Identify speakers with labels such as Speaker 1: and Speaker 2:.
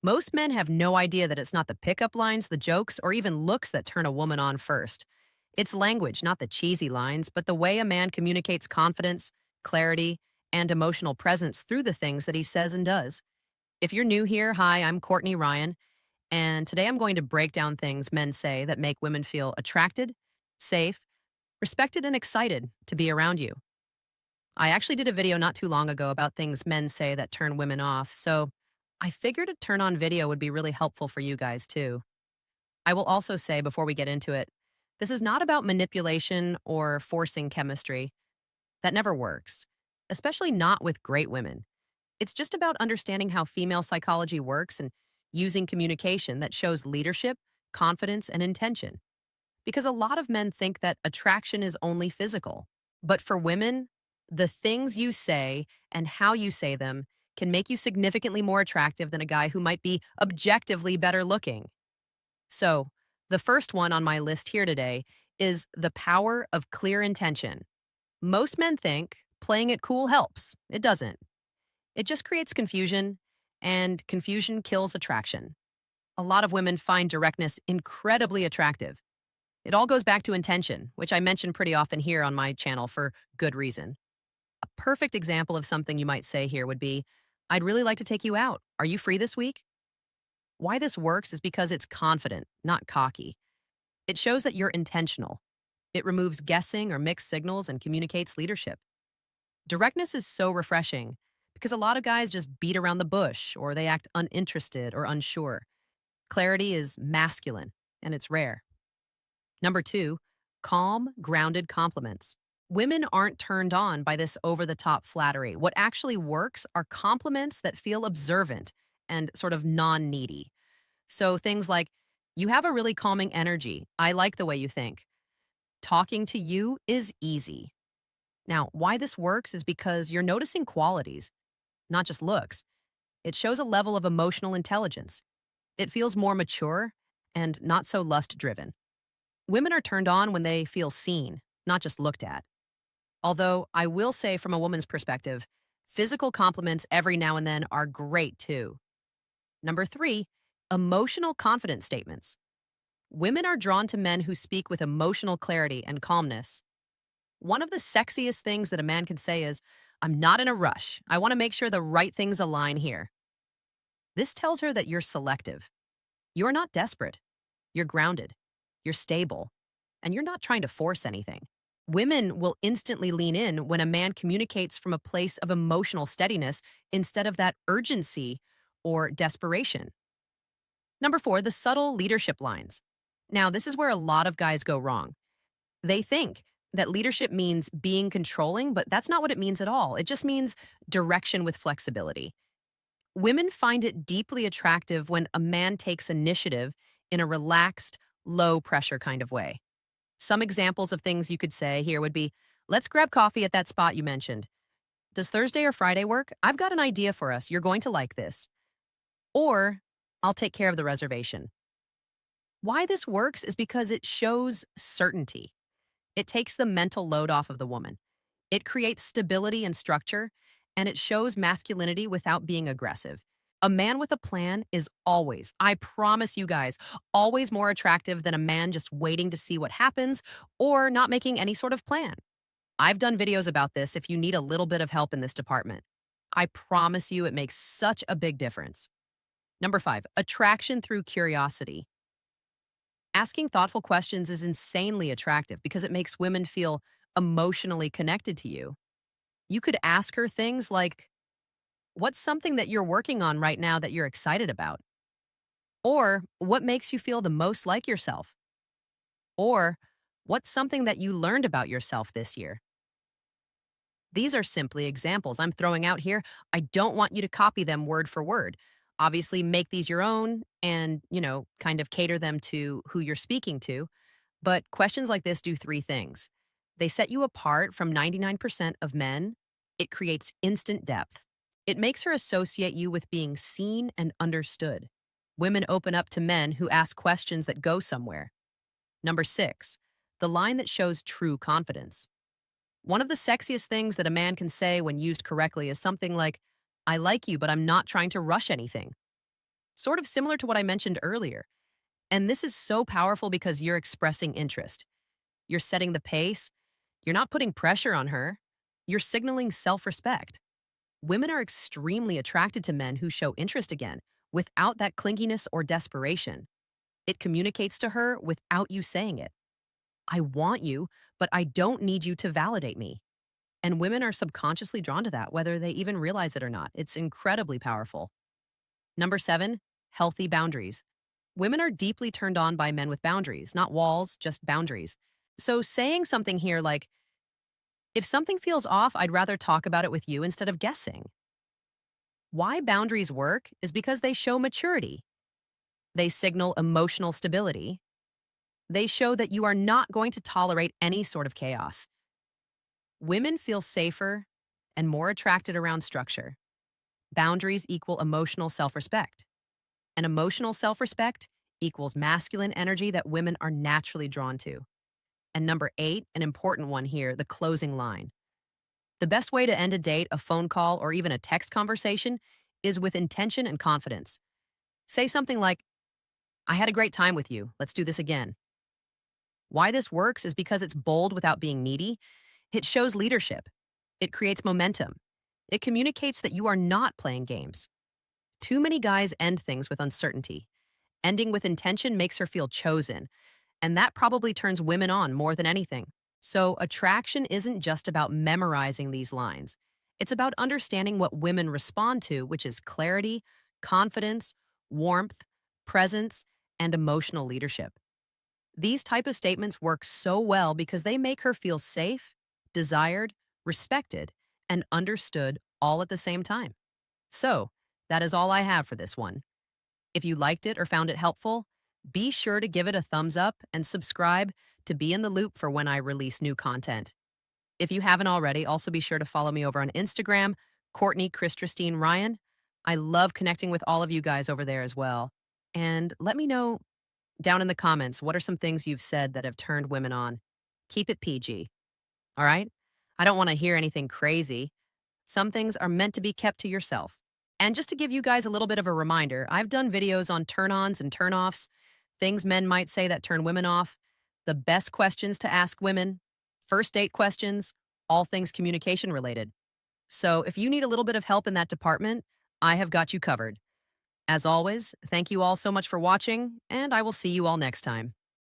Speaker 1: Most men have no idea that it's not the pickup lines, the jokes, or even looks that turn a woman on first. It's language, not the cheesy lines, but the way a man communicates confidence, clarity, and emotional presence through the things that he says and does. If you're new here, hi, I'm Courtney Ryan, and today I'm going to break down things men say that make women feel attracted, safe, respected, and excited to be around you. I actually did a video not too long ago about things men say that turn women off, so I figured a turn on video would be really helpful for you guys too. I will also say before we get into it, this is not about manipulation or forcing chemistry. That never works, especially not with great women. It's just about understanding how female psychology works and using communication that shows leadership, confidence, and intention. Because a lot of men think that attraction is only physical. But for women, the things you say and how you say them can make you significantly more attractive than a guy who might be objectively better looking. So, the first one on my list here today is the power of clear intention. Most men think playing it cool helps. It doesn't. It just creates confusion, and confusion kills attraction. A lot of women find directness incredibly attractive. It all goes back to intention, which I mention pretty often here on my channel for good reason. A perfect example of something you might say here would be, I'd really like to take you out. Are you free this week? Why this works is because it's confident, not cocky. It shows that you're intentional. It removes guessing or mixed signals and communicates leadership. Directness is so refreshing because a lot of guys just beat around the bush or they act uninterested or unsure. Clarity is masculine and it's rare. Number two, calm, grounded compliments. Women aren't turned on by this over the top flattery. What actually works are compliments that feel observant and sort of non needy. So things like, you have a really calming energy. I like the way you think. Talking to you is easy. Now, why this works is because you're noticing qualities, not just looks. It shows a level of emotional intelligence. It feels more mature and not so lust driven. Women are turned on when they feel seen, not just looked at. Although I will say from a woman's perspective, physical compliments every now and then are great too. Number three, emotional confidence statements. Women are drawn to men who speak with emotional clarity and calmness. One of the sexiest things that a man can say is, I'm not in a rush. I want to make sure the right things align here. This tells her that you're selective. You're not desperate. You're grounded. You're stable. And you're not trying to force anything. Women will instantly lean in when a man communicates from a place of emotional steadiness instead of that urgency or desperation. Number four, the subtle leadership lines. Now, this is where a lot of guys go wrong. They think that leadership means being controlling, but that's not what it means at all. It just means direction with flexibility. Women find it deeply attractive when a man takes initiative in a relaxed, low pressure kind of way. Some examples of things you could say here would be, let's grab coffee at that spot you mentioned. Does Thursday or Friday work? I've got an idea for us. You're going to like this. Or, I'll take care of the reservation. Why this works is because it shows certainty. It takes the mental load off of the woman. It creates stability and structure, and it shows masculinity without being aggressive. A man with a plan is always, I promise you guys, always more attractive than a man just waiting to see what happens or not making any sort of plan. I've done videos about this if you need a little bit of help in this department. I promise you it makes such a big difference. Number five, attraction through curiosity. Asking thoughtful questions is insanely attractive because it makes women feel emotionally connected to you. You could ask her things like, what's something that you're working on right now that you're excited about? Or what makes you feel the most like yourself? Or what's something that you learned about yourself this year? These are simply examples I'm throwing out here. I don't want you to copy them word for word. Obviously, make these your own and, kind of cater them to who you're speaking to. But questions like this do three things. They set you apart from 99% of men. It creates instant depth. It makes her associate you with being seen and understood. Women open up to men who ask questions that go somewhere. Number six, the line that shows true confidence. One of the sexiest things that a man can say when used correctly is something like, I like you, but I'm not trying to rush anything. sort of similar to what I mentioned earlier. And this is so powerful because you're expressing interest. You're setting the pace. You're not putting pressure on her. You're signaling self respect. Women are extremely attracted to men who show interest again, without that clinginess or desperation. It communicates to her without you saying it. I want you, but I don't need you to validate me. And women are subconsciously drawn to that, whether they even realize it or not. It's incredibly powerful. Number seven, healthy boundaries. Women are deeply turned on by men with boundaries, not walls, just boundaries. So saying something here like, if something feels off, I'd rather talk about it with you instead of guessing. Why boundaries work is because they show maturity. They signal emotional stability. They show that you are not going to tolerate any sort of chaos. Women feel safer and more attracted around structure. Boundaries equal emotional self respect. And emotional self respect equals masculine energy that women are naturally drawn to. And number eight, an important one here, the closing line. The best way to end a date, a phone call, or even a text conversation is with intention and confidence. Say something like, I had a great time with you. Let's do this again. Why this works is because it's bold without being needy. It shows leadership. It creates momentum. It communicates that you are not playing games. Too many guys end things with uncertainty. Ending with intention makes her feel chosen, and that probably turns women on more than anything. So, attraction isn't just about memorizing these lines. It's about understanding what women respond to, which is clarity, confidence, warmth, presence, and emotional leadership. These type of statements work so well because they make her feel safe, desired, respected, and understood all at the same time. So, that is all I have for this one. If you liked it or found it helpful, be sure to give it a thumbs up and subscribe to be in the loop for when I release new content. If you haven't already, also be sure to follow me over on Instagram, Courtney Christine Ryan. I love connecting with all of you guys over there as well. And let me know down in the comments what are some things you've said that have turned women on. Keep it PG, all right? I don't want to hear anything crazy. Some things are meant to be kept to yourself. And just to give you guys a little bit of a reminder, I've done videos on turn-ons and turn-offs, things men might say that turn women off, the best questions to ask women, first date questions, all things communication related. So if you need a little bit of help in that department, I have got you covered. As always, thank you all so much for watching, and I will see you all next time.